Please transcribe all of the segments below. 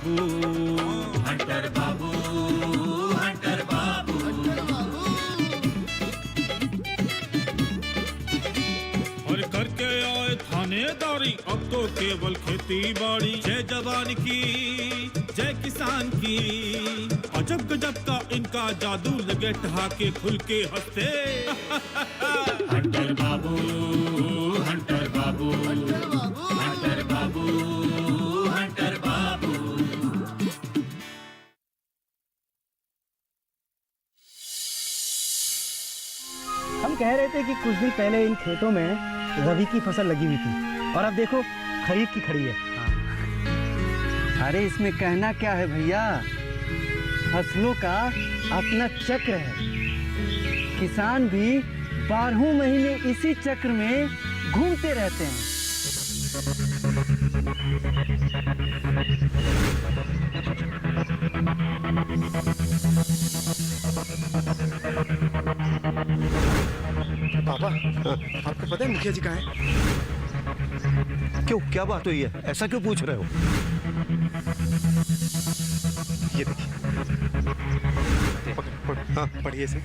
Hunter बाबू, Hunter बाबू। और करके आए थानेदारी, अब तो केवल खेती बाड़ी। जय जवान की, जय किसान की, अजब गजब का इनका जादू, लगे ठहाके खुल के हंसते। हंटर बाबू, हंटर बाबू, हंटर बाबू, हंटर बाबू, हंटर बाबू। हम कह रहे थे कि कुछ दिन पहले इन खेतों में रबी की फसल लगी हुई थी और अब देखो खरीफ की खड़ी है। अरे इसमें कहना क्या है भैया, फसलों का अपना चक्र है। किसान भी 12 महीने इसी चक्र में घूमते रहते हैं। पापा, आपको पता है मुखिया जी कहाँ है? क्यों, क्या बात हुई है? ऐसा क्यों पूछ रहे हो? ये देखिए, हाँ पढ़िए इसे।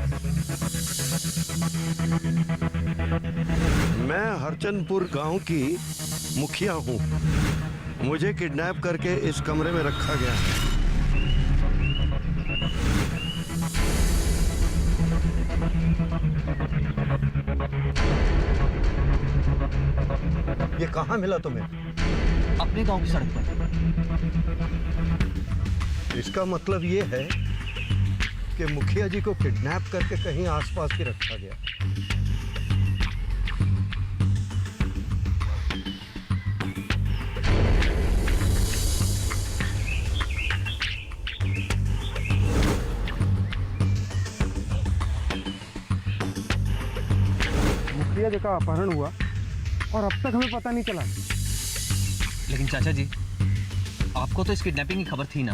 मैं हरचंदपुर गांव की मुखिया हूँ। मुझे किडनैप करके इस कमरे में रखा गया है। ये कहाँ मिला तुम्हें? अपने गांव की सड़क पर। इसका मतलब ये है कि मुखिया जी को किडनैप करके कहीं आसपास ही रखा गया। मुखिया जी का अपहरण हुआ और अब तक हमें पता नहीं चला। लेकिन चाचा जी, आपको तो इस किडनैपिंग की खबर थी ना?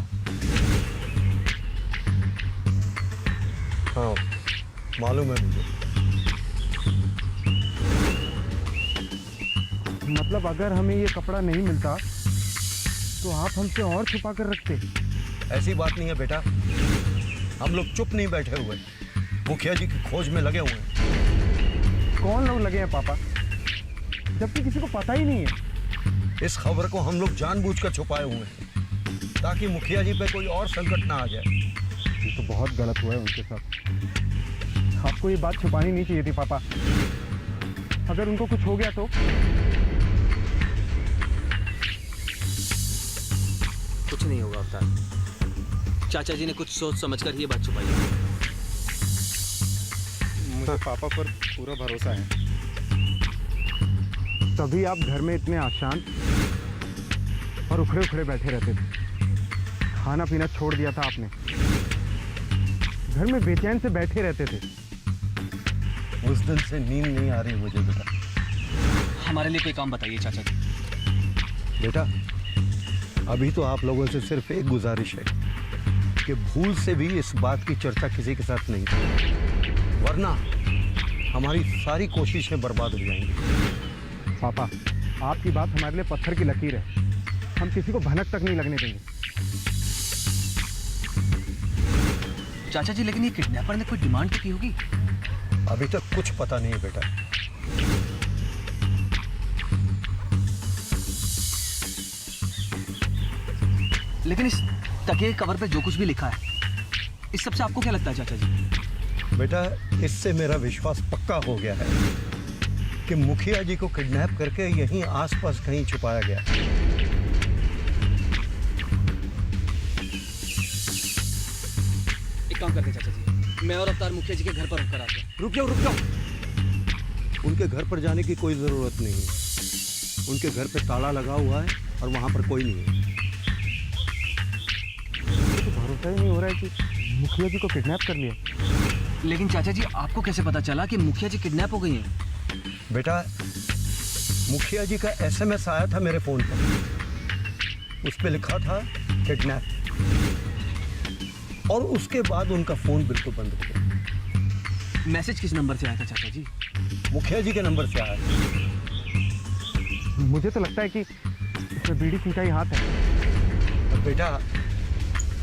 हाँ, मालूम है मुझे। मतलब अगर हमें ये कपड़ा नहीं मिलता तो आप हमसे और छुपा कर रखते। ऐसी बात नहीं है बेटा, हम लोग चुप नहीं बैठे हुए, मुखिया जी की खोज में लगे हुए हैं। कौन लोग लगे हैं पापा, जबकि किसी को पता ही नहीं है? इस खबर को हम लोग जानबूझकर छुपाए हुए हैं ताकि मुखिया जी पे कोई और संकट ना आ जाए। ये तो बहुत गलत हुआ है उनके साथ। आपको ये बात छुपानी नहीं चाहिए थी पापा। अगर उनको कुछ हो गया तो? कुछ नहीं होगा अवतार। चाचा जी ने कुछ सोच समझकर ही ये बात छुपाई है। मुझे पापा पर पूरा भरोसा है। तभी आप घर में इतने अशांत और उखड़े उखड़े बैठे रहते थे। खाना पीना छोड़ दिया था आपने, घर में बेचैन से बैठे रहते थे। उस दिन से नींद नहीं आ रही मुझे बेटा। हमारे लिए कोई काम बताइए चाचा जी। बेटा, अभी तो आप लोगों से सिर्फ एक गुजारिश है कि भूल से भी इस बात की चर्चा किसी के साथ नहीं करें, वरना हमारी सारी कोशिशें बर्बाद हो जाएंगी। पापा, आपकी बात हमारे लिए पत्थर की लकीर है। हम किसी को भनक तक नहीं लगने देंगे। चाचा जी, लेकिन ये किडनैपर ने कोई डिमांड तो की होगी? अभी तक कुछ पता नहीं है बेटा। लेकिन इस तकिए कवर पे जो कुछ भी लिखा है, इस सब से आपको क्या लगता है चाचा जी? बेटा, इससे मेरा विश्वास पक्का हो गया है कि मुखिया जी को किडनैप करके यहीं आसपास कहीं छुपाया गया। एक काम करते हैं चाचा जी, मैं और अवतार मुखिया जी के घर पर रुक कर आते हैं। रुक जाओ। उनके घर पर जाने की कोई जरूरत नहीं है। उनके घर पे ताला लगा हुआ है और वहां पर कोई नहीं है। तो भरोसा ही नहीं हो रहा है कि मुखिया जी को किडनैप कर लिया। लेकिन चाचा जी, आपको कैसे पता चला कि मुखिया जी किडनैप हो गई हैं? बेटा, मुखिया जी का एसएमएस आया था मेरे फोन पर। उस पे लिखा था किडनैप, और उसके बाद उनका फोन बिल्कुल बंद हो गया। मैसेज किस नंबर से आया था चाचा जी? मुखिया जी के नंबर से आया। मुझे तो लगता है कि इसमें बीड़ी सिंह का ही हाथ है। बेटा,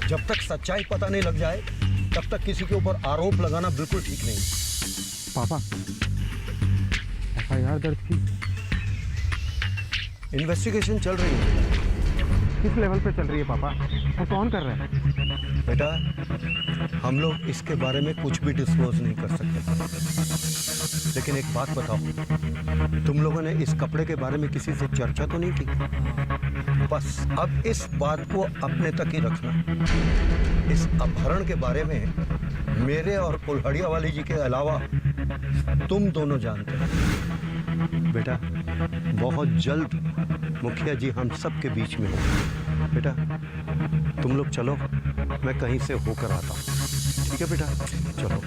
जब तक सच्चाई पता नहीं लग जाए तब तक किसी के ऊपर आरोप लगाना बिल्कुल ठीक नहीं। पापा, FIR दर्ज की? इन्वेस्टिगेशन चल रही है। किस लेवल पे चल रही है पापा, और कौन कर रहा है? बेटा, हम लोग इसके बारे में कुछ भी डिस्क्लोज नहीं कर सकते। लेकिन एक बात बताओ, तुम लोगों ने इस कपड़े के बारे में किसी से चर्चा तो नहीं की? बस अब इस बात को अपने तक ही रखना। इस अपहरण के बारे में मेरे और कुल्हड़िया वाली जी के अलावा तुम दोनों जानते हो। बेटा, बहुत जल्द मुखिया जी हम सब के बीच में हो। बेटा, तुम लोग चलो, मैं कहीं से होकर आता हूँ। ठीक है बेटा, चलो।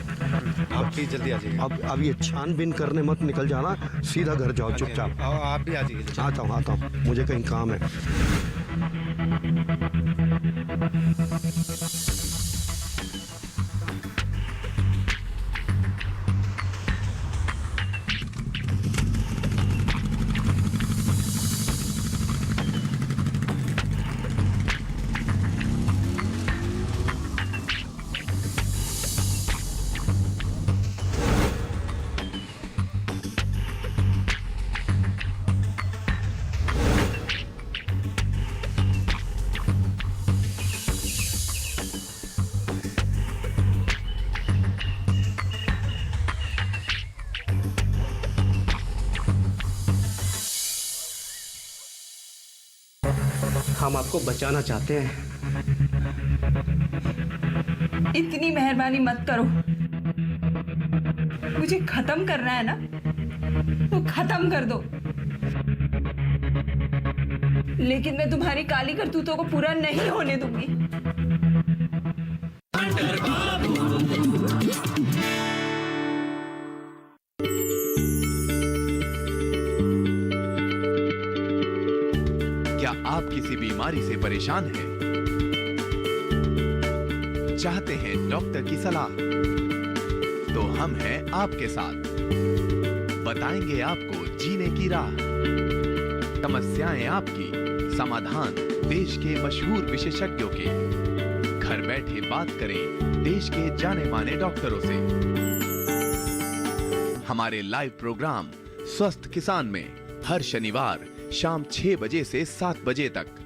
आप प्लीज जल्दी आ जाइए। अब ये छानबीन करने मत निकल जाना, सीधा घर जाओ चुपचाप। आप भी आ जाइए। आता हूँ, मुझे कहीं काम है। हम आपको बचाना चाहते हैं। इतनी मेहरबानी मत करो। मुझे खत्म करना है ना, तो खत्म कर दो। लेकिन मैं तुम्हारी काली करतूतों को पूरा नहीं होने दूंगी। क्या आप किसी बीमारी से परेशान हैं? चाहते हैं डॉक्टर की सलाह? तो हम हैं आपके साथ। बताएंगे आपको जीने की राह। समस्याएं आपकी, समाधान देश के मशहूर विशेषज्ञों के। घर बैठे बात करें देश के जाने माने डॉक्टरों से। हमारे लाइव प्रोग्राम स्वस्थ किसान में हर शनिवार शाम 6 बजे से 7 बजे तक।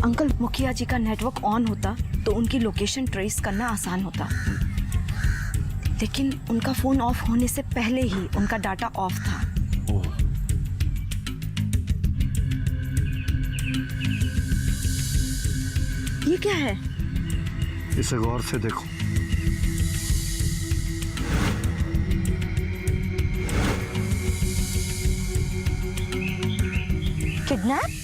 अंकल, मुखिया जी का नेटवर्क ऑन होता तो उनकी लोकेशन ट्रेस करना आसान होता, लेकिन उनका फोन ऑफ होने से पहले ही उनका डाटा ऑफ था। ये क्या है? इसे गौर से देखो। किडनैप?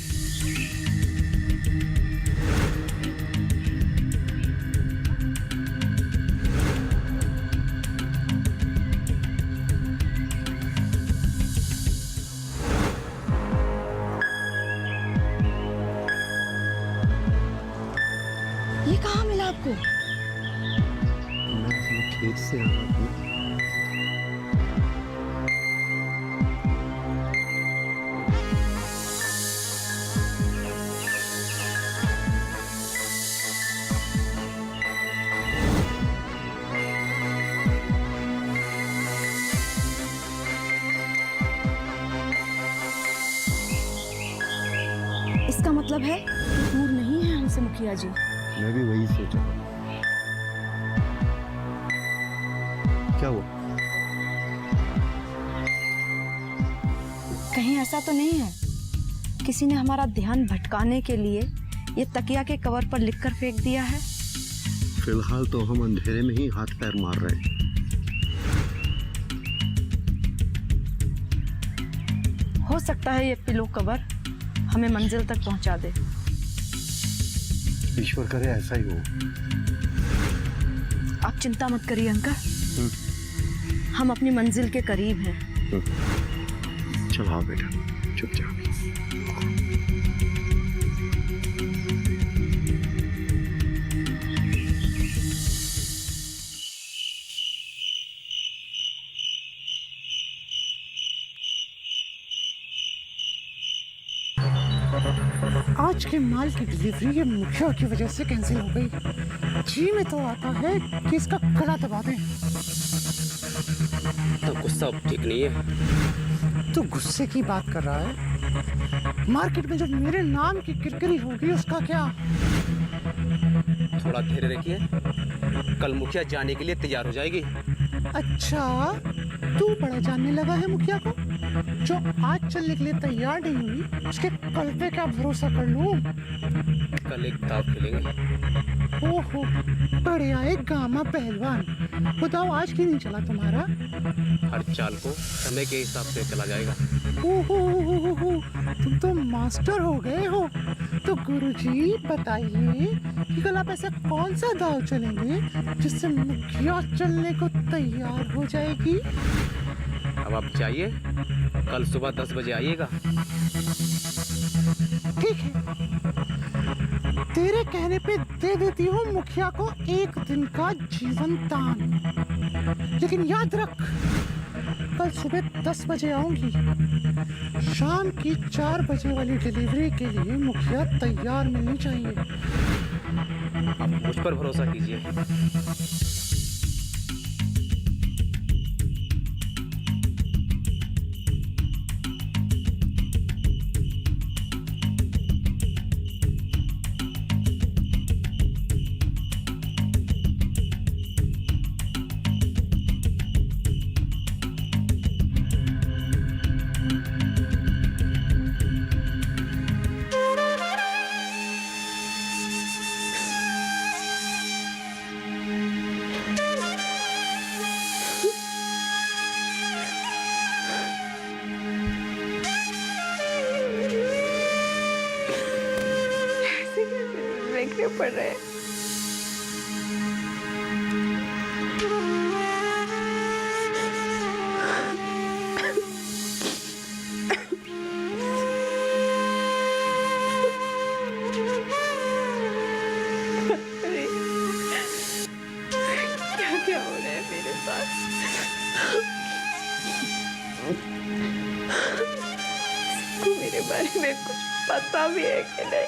ये कहाँ मिला आपको? मैं अपने खेत से आ रहा हूँ। इसका मतलब है कि दूर नहीं है हमसे मुखिया जी। मैं भी वही सोचा। क्या हुआ? कहीं ऐसा तो नहीं है किसी ने हमारा ध्यान भटकाने के लिए ये तकिया के कवर पर लिखकर फेंक दिया है? फिलहाल तो हम अंधेरे में ही हाथ पैर मार रहे हैं। हो सकता है ये पिलो कवर हमें मंजिल तक पहुंचा दे। ईश्वर करे ऐसा ही हो। आप चिंता मत करिए अंकल, हम अपनी मंजिल के करीब हैं। चलो आओ बेटा, चुपचाप। आज के माल की डिलीवरी ये मुखिया की वजह से कैंसिल हो गई। जी में तो आता है कि इसका गला दबा दें। तो गुस्सा ठीक नहीं है। तू गुस्से की बात कर रहा है? मार्केट में जब मेरे नाम की किरकिरी होगी उसका क्या? थोड़ा धैर्य रखिए, कल मुखिया जाने के लिए तैयार हो जाएगी। अच्छा, तू बड़ा जानने लगा है मुखिया को? जो आज चलने के लिए तैयार नहीं हुई उसके कल पे क्या भरोसा कर लूं? कल एक दाव खेलेंगे। ओहो, बड़े आए गामा पहलवान। बताओ आज क्यों नहीं चला तुम्हारा? हर चाल को समय के हिसाब से चला जाएगा। ओहो, तुम तो मास्टर हो गए हो। तो गुरुजी बताइए कि कल आप ऐसा कौन सा दाव चलेंगे जिससे मुखिया चलने को तैयार हो जाएगी? अब आप जाइए, कल सुबह 10 बजे आइएगा। ठीक है, तेरे कहने पे दे देती हूँ मुखिया को 1 दिन का जीवन दान। लेकिन याद रख, कल सुबह 10 बजे आऊंगी। शाम की 4 बजे वाली डिलीवरी के लिए मुखिया तैयार मिलनी चाहिए। आप मुझ पर भरोसा कीजिए। पड़ रहे हैं। क्या हो रहा है मेरे साथ? इसको मेरे बारे में कुछ पता भी है कि नहीं?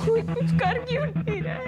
कोई कुछ कर क्यों नहीं रहा है?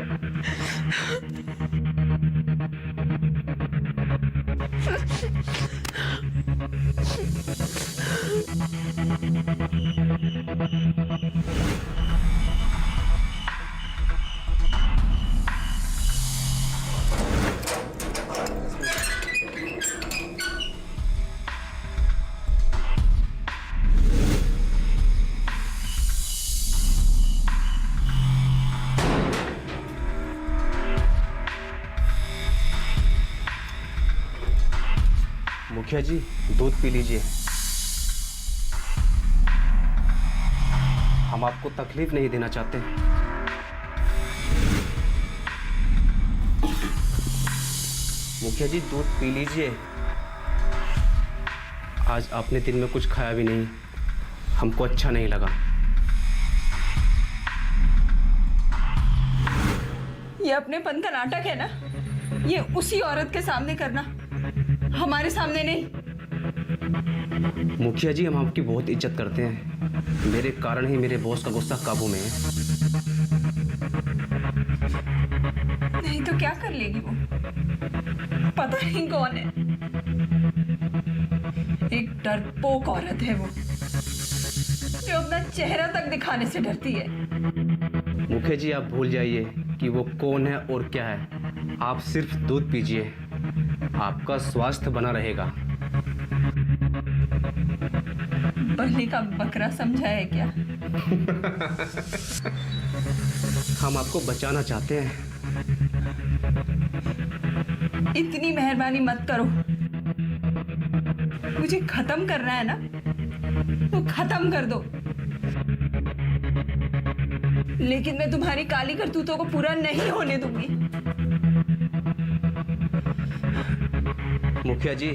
मुखिया जी, दूध पी लीजिए। हम आपको तकलीफ नहीं देना चाहते। मुखिया जी, दूध पी लीजिए। आज आपने दिन में कुछ खाया भी नहीं, हमको अच्छा नहीं लगा। ये अपनेपन का नाटक है ना? ये उसी औरत के सामने करना हमारे सामने नहीं। मुखिया जी, हम आपकी बहुत इज्जत करते हैं। मेरे कारण ही मेरे बॉस का गुस्सा काबू में है। नहीं तो क्या कर लेगी वो? पता नहीं कौन है। एक डरपोक औरत है वो, जो अपना चेहरा तक दिखाने से डरती है। मुखिया जी, आप भूल जाइए कि वो कौन है और क्या है। आप सिर्फ दूध पीजिए, आपका स्वास्थ्य बना रहेगा। बलि का बकरा समझा है क्या? हम आपको बचाना चाहते हैं। इतनी मेहरबानी मत करो। मुझे खत्म करना है ना, तो खत्म कर दो। लेकिन मैं तुम्हारी काली करतूतों को पूरा नहीं होने दूंगी। मुखिया जी,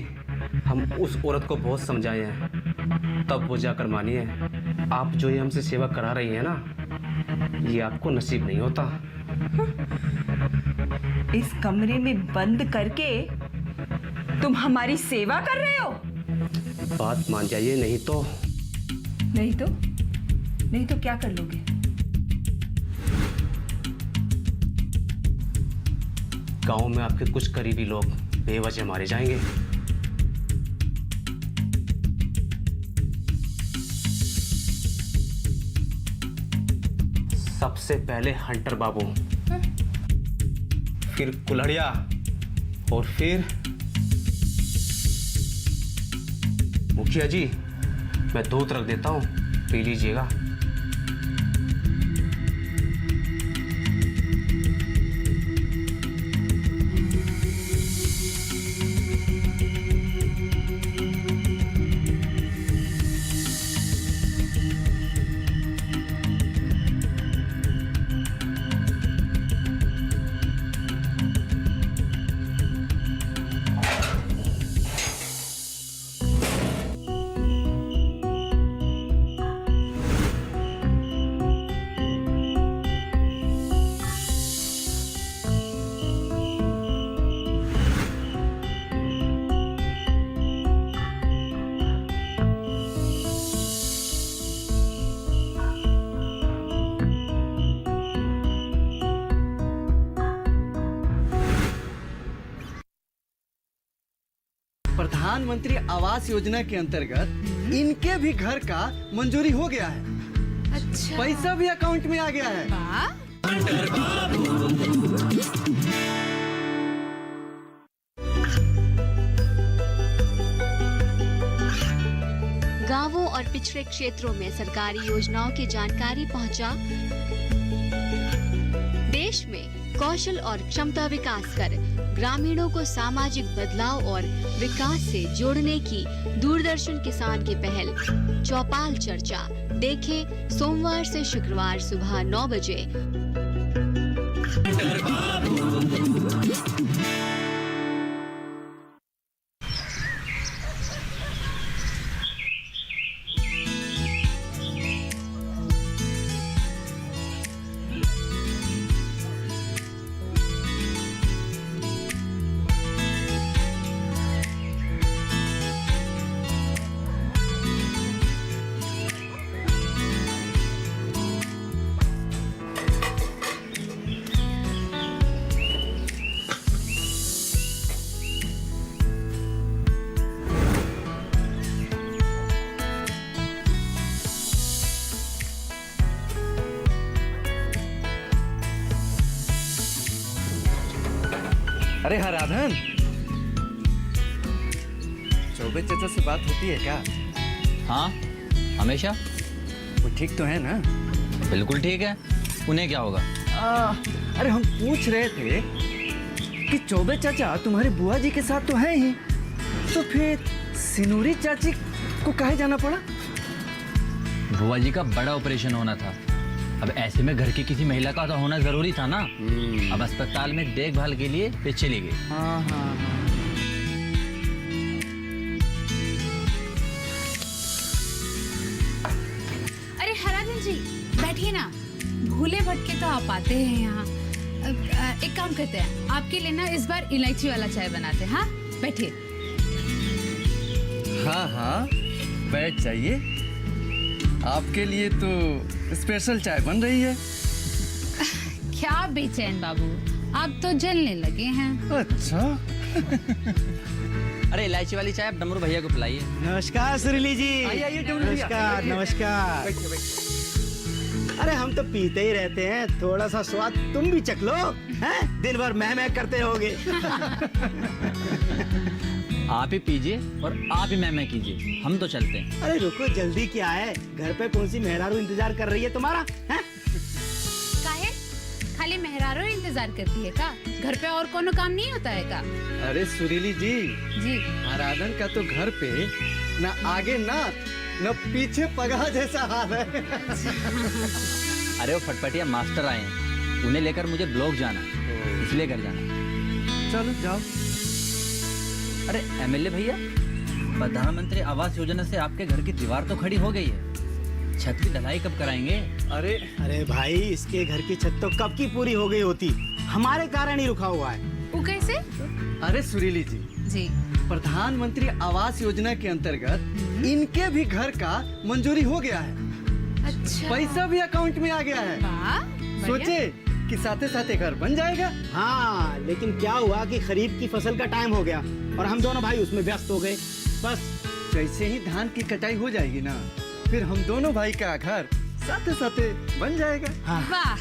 हम उस औरत को बहुत समझाए हैं, तब वो जाकर मानी है। आप जो ये हमसे सेवा करा रही है ना, ये आपको नसीब नहीं होता। इस कमरे में बंद करके तुम हमारी सेवा कर रहे हो? बात मान जाइए, नहीं तो क्या कर लोगे? गांव में आपके कुछ करीबी लोग बेवजह मारे जाएंगे। सबसे पहले हंटर बाबू, फिर कुल्हड़िया और फिर मुखिया जी। मैं दूध रख देता हूं, पी लीजिएगा। प्रधानमंत्री आवास योजना के अंतर्गत इनके भी घर का मंजूरी हो गया है। अच्छा, पैसा भी अकाउंट में आ गया है। गांवों और पिछड़े क्षेत्रों में सरकारी योजनाओं की जानकारी पहुंचा। देश में कौशल और क्षमता विकास कर ग्रामीणों को सामाजिक बदलाव और विकास से जोड़ने की दूरदर्शन किसान की पहल चौपाल चर्चा देखें सोमवार से शुक्रवार सुबह 9 बजे। अरे हराधन, चौबे चाचा से बात होती है क्या? हाँ, हमेशा। वो ठीक तो है ना? बिल्कुल ठीक है। उन्हें क्या होगा? अरे हम पूछ रहे थे कि चौबे चाचा तुम्हारी बुआ जी के साथ तो है ही, तो फिर सिनूरी चाची को काहे जाना पड़ा? बुआ जी का बड़ा ऑपरेशन होना था। अब ऐसे में घर की किसी महिला का तो होना जरूरी था ना। अब अस्पताल में देखभाल के लिए वे चली गई। हाँ हाँ हाँ। अरे हराधन जी, बैठिए ना। भूले भटके तो आप आते हैं यहाँ। एक काम करते हैं, आपके लिए ना इस बार इलायची वाला चाय बनाते हैं। हाँ, बैठिए। हाँ हाँ, बैठ जाइए। आपके लिए तो स्पेशल चाय बन रही है। क्या बेचैन बाबू, आप तो जलने लगे हैं। अच्छा। अरे इलायची वाली चाय आप डमरू भैया को पिलाइए। नमस्कार सुरीली जी। आइए डमरू भैया। नमस्कार नमस्कार। बैठिए बैठिए। अरे हम तो पीते ही रहते हैं, थोड़ा सा स्वाद तुम भी चख लो। हैं? दिन भर मैं करते होगे। आप ही पीजिए और आप ही मैं कीजिए, हम तो चलते हैं। अरे रुको, जल्दी क्या है? घर पे कौन सी मेहरारू इंतजार कर रही है तुम्हारा? हैं? काहे? खाली मेहरारू इंतजार करती है का? घर पे और कोनो काम नहीं होता है का? अरे सुरीली जी, जी आराधन का तो घर पे न आगे नाथ न पीछे पगहा जैसा हाल है। अरे वो फटफटिया मास्टर आए हैं, उन्हें लेकर मुझे ब्लॉक जाना है, इसलिए घर जाना। चलो जाओ। अरे एमएलए भैया, प्रधानमंत्री आवास योजना से आपके घर की दीवार तो खड़ी हो गई है, छत की ढलाई कब कराएंगे? अरे भाई, इसके घर की छत तो कब की पूरी हो गई होती, हमारे कारण ही रुका हुआ है। वो कैसे? अरे सुरीली जी, जी प्रधानमंत्री आवास योजना के अंतर्गत इनके भी घर का मंजूरी हो गया है। अच्छा, पैसा भी अकाउंट में आ गया है। वाह, सोचे कि साथे साथे घर बन जाएगा। हाँ, लेकिन क्या हुआ कि खरीफ की फसल का टाइम हो गया और हम दोनों भाई उसमें व्यस्त हो गए। बस जैसे ही धान की कटाई हो जाएगी ना, फिर हम दोनों भाई का घर साथे साथे बन जाएगा। हाँ। वाह,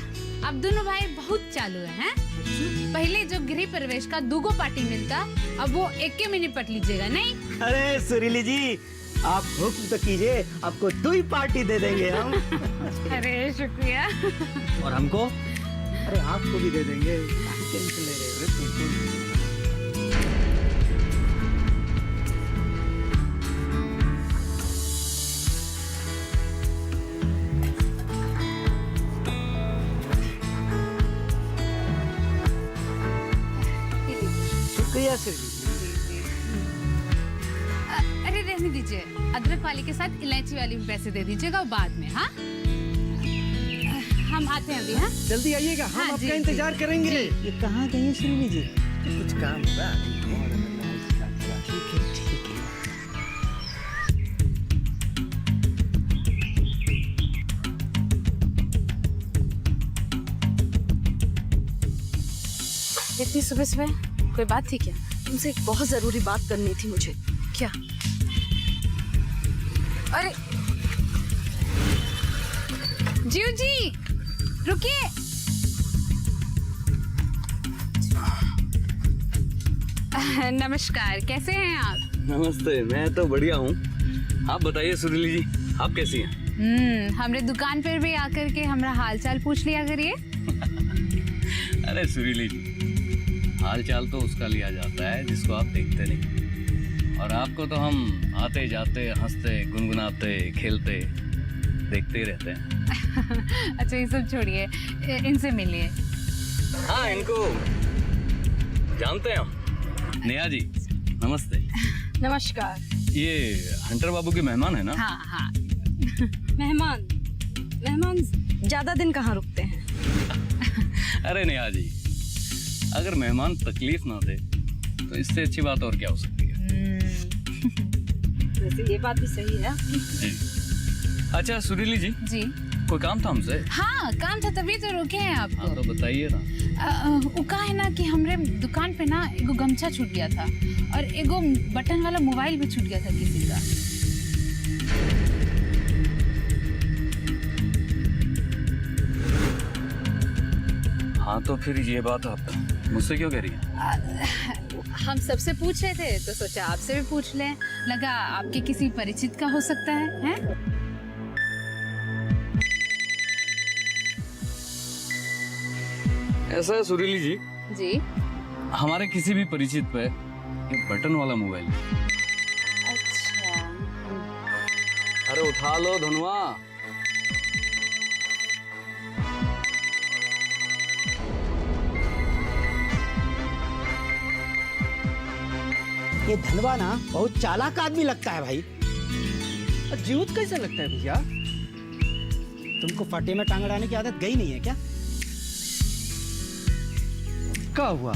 अब दोनों भाई बहुत चालू हैं। पहले जो गृह प्रवेश का 2 पार्टी मिलता, अब वो 1 में निपट लीजिएगा नहीं? अरे सुरीली जी, आप हुक्म तो कीजिए, आपको 2 पार्टी दे देंगे हम। अरे शुक्रिया। और हमको? अरे आपको भी दे देंगे, टेंशन ले रहे हो। शुक्रिया सुरीली। अरे रहने दीजिए, अदरक वाली के साथ इलायची वाली भी पैसे दे दीजिएगा बाद में। हाँ, हम आते हैं अभी। हाँ, जल्दी आइएगा, हम हाँ, आपका जी, इंतजार करेंगे। ये कहाँ गई है सुरीली जी? कुछ काम होगा। ठीक है ठीक है। इतनी सुबह सुबह कोई बात थी क्या? तुमसे एक बहुत जरूरी बात करनी थी मुझे। क्या? अरे जीव जी रुकिए। नमस्कार, कैसे हैं आप? नमस्ते, मैं तो बढ़िया हूँ। आप बताइए सुरीली जी, आप कैसी हैं? हमरे दुकान पर भी आकर के हमारा हालचाल पूछ लिया करिए। अरे सुरीली जी, हाल चाल तो उसका लिया जाता है जिसको आप देखते नहीं, और आपको तो हम आते जाते हंसते गुनगुनाते खेलते देखते ही रहते हैं। अच्छा ये सब छोड़िए, इनसे मिलिए। हाँ, इनको जानते हैं हम। नेहा जी नमस्ते। नमस्कार। ये हंटर बाबू के मेहमान है ना? हाँ हाँ। मेहमान ज्यादा दिन कहाँ रुकते हैं? अरे नेहा जी, अगर मेहमान तकलीफ ना दे तो इससे अच्छी बात और क्या हो सकती है। वैसे ये बात भी सही है। जी। अच्छा सुरीली जी, जी कोई काम था हमसे? हाँ, काम था तभी तो रोके हैं आपको। हाँ, तो बताइए ना। वो कहा है ना कि हमरे दुकान पे ना एगो गमछा छूट गया था और एगो बटन वाला मोबाइल भी छूट गया था किसी का। हाँ, तो फिर ये बात आप मुझसे क्यों कह रही हैं? हम सबसे पूछ रहे थे तो सोचा आपसे भी पूछ लें, लगा आपके किसी परिचित का हो सकता है, हैं? ऐसा है सुरीली जी, जी हमारे किसी भी परिचित पे ये बटन वाला मोबाइल। अच्छा। अरे उठा लो धनुआ। ये धनवा ना बहुत चालाक आदमी लगता है भाई। जीवत कैसे लगता है भैया? तुमको फटे में टांग अड़ाने की आदत गई नहीं है क्या? क्या हुआ?